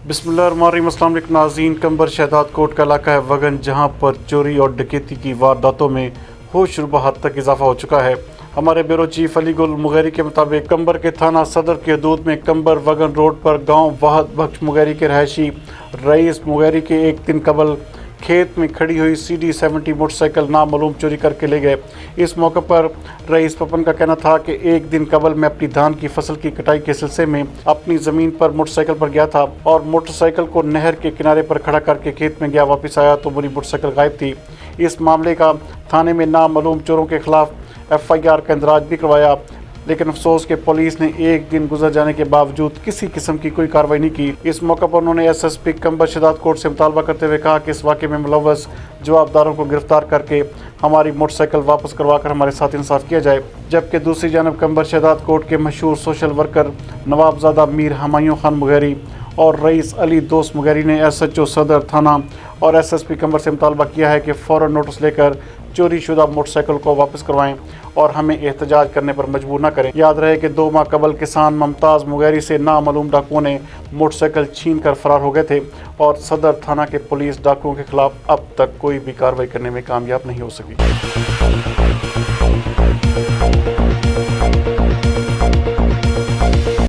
بسم اللہ الرحمن الرحیم۔ السلام علیکم ناظرین۔ قمبر شہداد کوٹ کا علاقہ ہے وگن، جہاں پر چوری اور ڈکیتی کی وارداتوں میں ہوش ربا حد تک اضافہ ہو چکا ہے۔ ہمارے بیورو چیف علی گل مغیری کے مطابق قمبر کے تھانہ صدر کی حدود میں قمبر وگن روڈ پر گاؤں واحد بخش مغیری کے رہائشی رئیس مغیری کے ایک دن قبل کھیت میں کھڑی ہوئی CD70 موٹر سائیکل نامعلوم چوری کر کے لے گئے۔ اس موقع پر رئیس پپن کا کہنا تھا کہ ایک دن قبل میں اپنی دھان کی فصل کی کٹائی کے سلسلے میں اپنی زمین پر موٹر سائیکل پر گیا تھا اور موٹر سائیکل کو نہر کے کنارے پر کھڑا کر کے کھیت میں گیا، واپس آیا تو میری موٹر سائیکل غائب تھی۔ اس معاملے کا تھانے میں نامعلوم چوروں کے خلاف FIR کا اندراج بھی کروایا، لیکن افسوس کہ پولیس نے ایک دن گزر جانے کے باوجود کسی قسم کی کوئی کارروائی نہیں کی۔ اس موقع پر انہوں نے SSP قمبر شہداد کوٹ سے مطالبہ کرتے ہوئے کہا کہ اس واقعے میں ملوث جوابداروں کو گرفتار کر کے ہماری موٹر سائیکل واپس کروا کر ہمارے ساتھ انصاف کیا جائے۔ جبکہ دوسری جانب قمبر شہداد کوٹ کے مشہور سوشل ورکر نواب زادہ میر ہمایوں خان مغیری اور رئیس علی دوست مغیری نے SHO صدر تھانہ اور SSP قمبر سے مطالبہ کیا ہے کہ فوراً نوٹس لے کر چوری شدہ موٹر سائیکل کو واپس کروائیں اور ہمیں احتجاج کرنے پر مجبور نہ کریں۔ یاد رہے کہ 2 ماہ قبل کسان ممتاز مغیری سے نامعلوم ڈاکوؤں نے موٹر سائیکل چھین کر فرار ہو گئے تھے اور صدر تھانہ کے پولیس ڈاکوؤں کے خلاف اب تک کوئی بھی کارروائی کرنے میں کامیاب نہیں ہو سکی۔